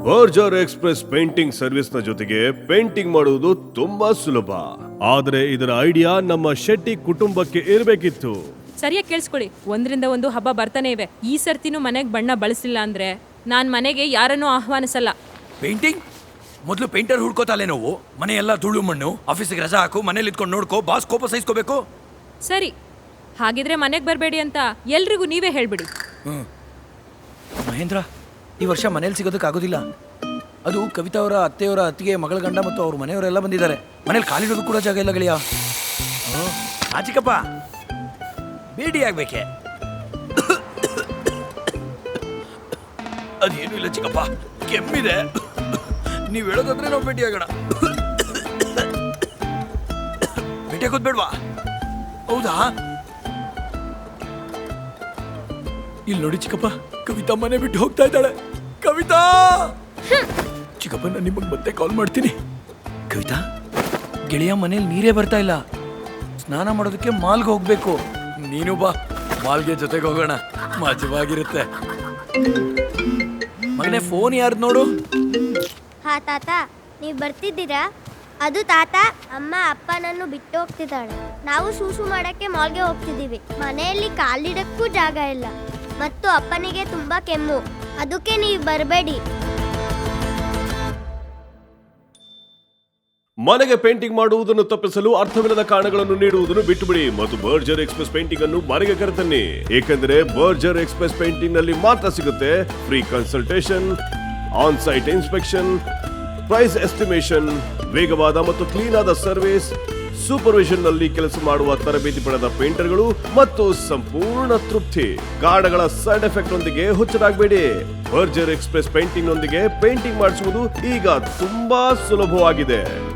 Berger express painting service ನ ಜೊತೆಗೆ painting ಮಾಡುವುದು ತುಂಬಾ ಸುಲಭ. ಆದರೆ ಇದರ ಐಡಿಯಾ ನಮ್ಮ ಶೆಟ್ಟಿ ಕುಟುಂಬಕ್ಕೆ ಇರಬೇಕಿತ್ತು. ಸರಿಯಾಗಿ ಕೇಳಿಸ್ಕೊಳ್ಳಿ, ಒಂದರಿಂದ ಒಂದು ಹಬ್ಬ ಬರ್ತಾನೆ ಇವೆ. ಈ ಸರ್ತಿನೂ ಮನೆಗೆ ಬಣ್ಣ ಬಳಸಿಲ್ಲ ಅಂದ್ರೆ ನಾನ್ ಮನೆಗೆ ಯಾರನ್ನೂ ಆಹ್ವಾನಿಸಲ್ಲ. ಪೇಂಟಿಂಗ್ ಮೊದಲು ಪೇಂಟರ್ ಹುಡ್ಕೋತಾಲೆ ನಾವು. ಮನೆ ಎಲ್ಲ ಧೂಳು ಮಣ್ಣು, ಆಫೀಸಿಗೆ ರಜಾ ಹಾಕು, ಮನೇಲಿ ಇದ್ಕೊಂಡು ನೋಡ್ಕೋ, ಬಾಸ್ ಕೋಪ ಸಹಿಸ್ಕೋಬೇಕು. ಸರಿ, ಹಾಗಿದ್ರೆ ಮನೆಗೆ ಬರಬೇಡಿ ಅಂತ ಎಲ್ರಿಗೂ ನೀವೇ ಹೇಳ್ಬಿಡಿ. ಮಹೇಂದ್ರ, ಈ ವರ್ಷ ಮನೇಲಿ ಸಿಗೋದಕ್ಕಾಗೋದಿಲ್ಲ. ಅದು ಕವಿತಾ ಅವರ ಅತ್ತೆಯವರ ಅತ್ತಿಗೆ ಮಗಳ ಗಂಡ ಮತ್ತು ಅವ್ರ ಮನೆಯವರೆಲ್ಲ ಬಂದಿದ್ದಾರೆ. ಮನೇಲಿ ಕಾಲಿಡೋದು ಕೂಡ ಜಾಗ ಇಲ್ಲ ಗೆಳೆಯ. ಆ ಚಿಕ್ಕಪ್ಪ ಬೇಡಿ ಆಗ್ಬೇಕೆ? ಅದೇನು ಇಲ್ಲ ಚಿಕ್ಕಪ್ಪ, ಕೆಮ್ಮಿದೆ. ನೀವು ಹೇಳೋದಾದ್ರೆ ನಾವು ಭೇಟಿ ಆಗೋಣ. ಭೇಟಿ ಆಗೋದು ಬೇಡವಾ? ಹೌದಾ? ಇಲ್ಲಿ ನೋಡಿ ಚಿಕ್ಕಪ್ಪ, ಕವಿತಾ ಮನೆ ಬಿಟ್ಟು ಹೋಗ್ತಾ ಇದ್ದಾಳೆ. ಕವಿತಾ! ಚಿಕ್ಕಪ್ಪ, ನಾನು ನಿಮಗೆ ಮತ್ತೆ ಕಾಲ್ ಮಾಡ್ತೀನಿ. ಕವಿತಾ, ಗೆಳೆಯ ಮನೇಲಿ ನೀರೇ ಬರ್ತಾ ಇಲ್ಲ. ಸ್ನಾನ ಮಾಡೋದಕ್ಕೆ ಮಾಲ್ಗೆ ಹೋಗ್ಬೇಕು. ನೀನು ಬಾ, ಮಾಲ್ಗೆ ಜೊತೆಗೆ ಹೋಗೋಣ, ಮಜವಾಗಿರುತ್ತೆ. ಮಗನೇ, ಫೋನ್ ಯಾರ್ದು ನೋಡು. ಹಾ ತಾತ, ನೀವು ಬರ್ತಿದ್ದೀರಾ? ಅದು ತಾತ, ಅಮ್ಮ ಅಪ್ಪನನ್ನು ಬಿಟ್ಟು ಹೋಗ್ತಿದ್ದಾಳೆ. ನಾವು ಶೂಶು ಮಾಡಕ್ಕೆ ಮಾಲ್ಗೆ ಹೋಗ್ತಿದ್ದೀವಿ. ಮನೆಯಲ್ಲಿ ಕಾಲಿಡಕ್ಕೂ ಜಾಗ ಇಲ್ಲ ಮತ್ತು ಅಪ್ಪನಿಗೆ ತುಂಬಾ ಕೆಮ್ಮು. ಅದಕ್ಕೆ ನೀವು ಬರಬೇಡಿ. ಮನೆಗೆ ಪೇಂಟಿಂಗ್ ಮಾಡುವುದನ್ನು ತಪ್ಪಿಸಲು ಅರ್ಥವಿಲ್ಲದ ಕಾರಣಗಳನ್ನು ನೀಡುವುದನ್ನು ಬಿಟ್ಟುಬಿಡಿ ಮತ್ತು ಬರ್ಜರ್ ಎಕ್ಸ್‌ಪ್ರೆಸ್ ಪೇಂಟಿಂಗ್ ಅನ್ನು ಮನೆಗೆ ಕರೆತನ್ನಿ. ಏಕೆಂದರೆ ಬರ್ಜರ್ ಎಕ್ಸ್‌ಪ್ರೆಸ್ ಪೇಂಟಿಂಗ್ ನಲ್ಲಿ ಮಾತ್ರ ಸಿಗುತ್ತೆ free consultation, on site inspection, price estimation, ವೇಗವಾದ ಮತ್ತು ಕ್ಲೀನ್ ಆದ ಸರ್ವಿಸ್, ಸೂಪರ್ವಿಷನ್ ನಲ್ಲಿ ಕೆಲಸ ಮಾಡುವ ತರಬೇತಿ ಪಡೆದ ಪೇಂಟರ್ಗಳು ಮತ್ತು ಸಂಪೂರ್ಣ ತೃಪ್ತಿ. ಕಾರಣಗಳ ಸೈಡ್ ಎಫೆಕ್ಟ್ ನೊಂದಿಗೆ ಹುಚ್ಚರಾಗಬೇಡಿ. ಬರ್ಜರ್ ಎಕ್ಸ್‌ಪ್ರೆಸ್ ಪೇಂಟಿಂಗ್ ನೊಂದಿಗೆ ಪೇಂಟಿಂಗ್ ಮಾಡಿಸುವುದು ಈಗ ತುಂಬಾ ಸುಲಭವಾಗಿದೆ.